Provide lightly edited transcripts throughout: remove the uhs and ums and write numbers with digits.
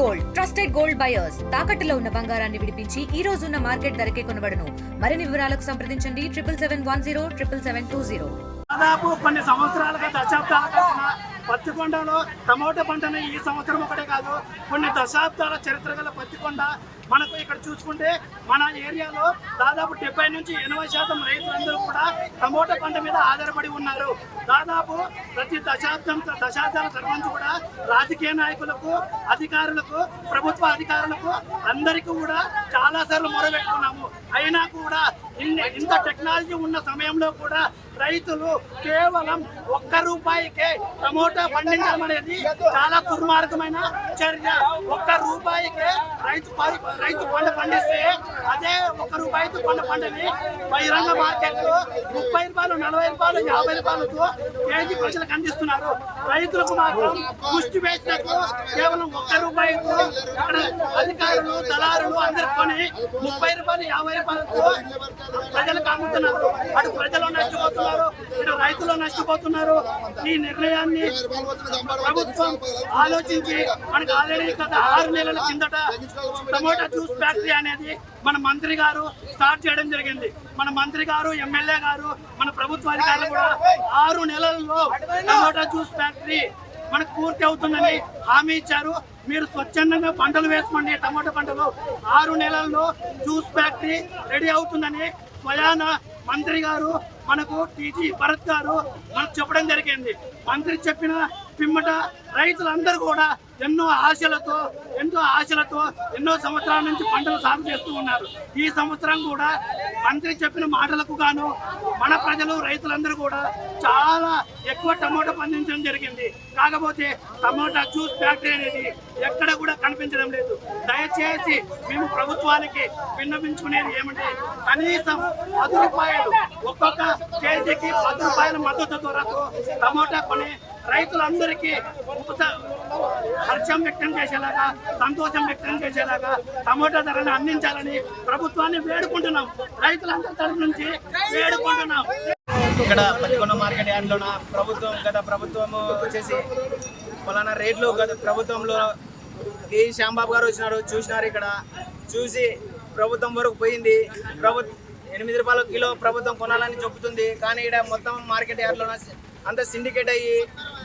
Gold trusted gold buyers తాకట్టులో ఉన్న బంగారాన్ని విడిపించి ఈ రోజు ఉన్న మార్కెట్ ధరకే కొనబడును. మరిన్ని వివరాలకు సంప్రదించండి 77107720. దాదాపు కొన్ని సంవత్సరాలుగా దశాబ్దాలుగా పత్తికొండలో టమోటా పంటని ఈ సంవత్సరం ఒకటే కాదు, కొన్ని దశాబ్దాల చరిత్ర గల పత్తికొండ. మనకు ఇక్కడ చూసుకుంటే మన ఏరియాలో దాదాపు 70 నుంచి 80% రైతులందరూ కూడా టమోటా పంట మీద ఆధారపడి ఉన్నారు. దాదాపు ప్రతి దశాబ్దాల తర్వాత కూడా రాజకీయ నాయకులకు, అధికారులకు, ప్రభుత్వ అధికారులకు అందరికీ కూడా చాలాసార్లు మొరబెట్టుకున్నాము. అయినా కూడా ఇంత టెక్నాలజీ ఉన్న సమయంలో కూడా రైతులు కేవలం ₹1కే టమోటా పండించడం అనేది చాలా దుర్మార్గమైన చర్య. ₹1కే రైతు పంట పండిస్తే అదే ₹1 పంట పంటని బహిరంగ మార్కెట్లో ₹30, ₹40, ₹50తో కేజీ ప్రజలకు అందిస్తున్నారు. రైతులకు మాత్రం పుష్టి వేసినట్టు కేవలం ₹1తో అక్కడ అధికారులు, దళారులు అందరు కొని ₹30, ₹50తో ప్రజలకు అమ్ముతున్నారు. అటు ప్రజలు నష్టపోతున్నారు, ఇటు రైతులు నష్టపోతున్నారు. ఈ నిర్ణయాన్ని ప్రభుత్వం ఆలోచించి మనకు ఆల్రెడీ గత 6 నెలల కిందట టమోటా జ్యూస్ ఫ్యాక్టరీ అనేది మన మంత్రి గారు స్టార్ట్ చేయడం జరిగింది. మన మంత్రి గారు, ఎమ్మెల్యే గారు, మన ప్రభుత్వ అధికారులు కూడా 6 నెలల్లో టమోటా జ్యూస్ ఫ్యాక్టరీ మనకు పూర్తి అవుతుందని హామీ ఇచ్చారు. మీరు స్వచ్ఛందంగా పంటలు వేసుకోండి, టమాటా పంటలు 6 నెలల్లో జ్యూస్ ఫ్యాక్టరీ రెడీ అవుతుందని స్వయాన మంత్రి గారు మనకు టీజీ భరత్ గారు మనకు చెప్పడం జరిగింది. మంత్రి చెప్పిన పిమ్మట రైతులందరూ కూడా ఎన్నో ఆశలతో ఎన్నో సంవత్సరాల నుంచి పంటలు సాగు చేస్తూ ఉన్నారు. ఈ సంవత్సరం కూడా మంత్రి చెప్పిన మాటలకు గాను మన ప్రజలు, రైతులందరూ కూడా చాలా ఎక్కువ టమోటా పండించడం జరిగింది. కాకపోతే టమోటా జ్యూస్ ఫ్యాక్టరీ అనేది ఎక్కడ కూడా కనిపించడం లేదు. దయచేసి మేము ప్రభుత్వానికి విన్నవించుకునేది ఏమంటే కనీసం ₹10 ఒక్కొక్క కేజీకి ₹10 మద్దతు ధరతో టమోటా కొని రైతులందరికీ హర్షం వ్యక్తం చేసేలాగా, సంతోషం వ్యక్తం చేసేలాగా టమోటా ధరను అందించాలని ప్రభుత్వాన్ని వేడుకుంటున్నాం. రైతులందరి తరఫు నుంచి వేడుకుంటున్నాం. ఇక్కడ పత్తికొండ మార్కెట్ యార్డ్లోన గత ప్రభుత్వం వచ్చేసి ఫలానా రేట్లు గత ప్రభుత్వంలో కే శ్యాంబాబు గారు చూసినారు. ఇక్కడ చూసి ప్రభుత్వం వరకు పోయింది. ₹8 కిలో ప్రభుత్వం కొనాలని చెబుతుంది. కానీ ఇక్కడ మొత్తం మార్కెట్ యార్డ్లోన అంతా సిండికేట్ అయ్యి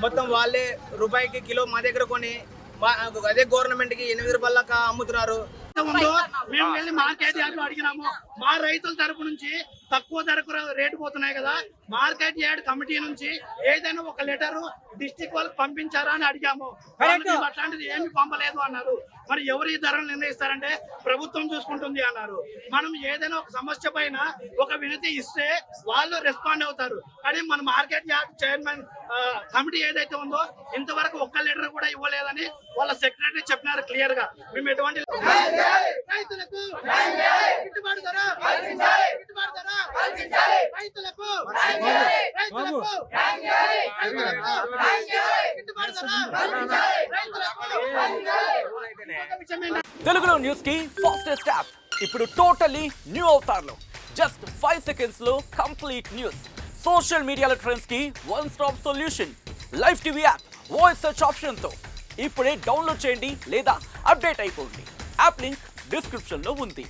మొత్తం వాళ్ళే ₹1కి కిలో మా దగ్గర కొని అదే గవర్నమెంట్కి ₹8 అమ్ముతున్నారు. మేము వెళ్ళి మార్కెట్ యార్డ్ లో అడిగినాము. మా రైతుల తరపు నుంచి తక్కువ ధరకు రేటు పోతున్నాయి కదా, మార్కెట్ యార్డ్ కమిటీ నుంచి ఏదైనా ఒక లెటర్ డిస్ట్రిక్ట్ వాళ్ళకి పంపించారా అని అడిగాము. అట్లాంటిది ఏమి పంపలేదు అన్నారు. మరి ఎవరు ఈ ధరలు నిర్ణయిస్తారంటే ప్రభుత్వం చూసుకుంటుంది అన్నారు. మనం ఏదైనా ఒక సమస్య పైన ఒక వినతి ఇస్తే వాళ్ళు రెస్పాండ్ అవుతారు. కానీ మన మార్కెట్ యార్డ్ చైర్మన్ కమిటీ ఏదైతే ఉందో ఇంతవరకు ఒక్క లెటర్ కూడా ఇవ్వలేదని వాళ్ళ సెక్రటరీ చెప్పినారు క్లియర్ గా. మేము ఎటువంటి రైతులకు గిట్టుబాటు ధర, రైతులకు తెలుగులో న్యూస్ కి ఫాస్టెస్ట్ యాప్ ఇప్పుడు టోటలీ న్యూ అవతార్లో జస్ట్ 5 seconds లో కంప్లీట్ న్యూస్. సోషల్ మీడియాలో ట్రెండ్స్ కి one stop solution. Live TV app voice search option తో ఇప్పుడే డౌన్లోడ్ చేయండి లేదా అప్డేట్ అయిపోండి. యాప్ లింక్ డిస్క్రిప్షన్ లో ఉంది.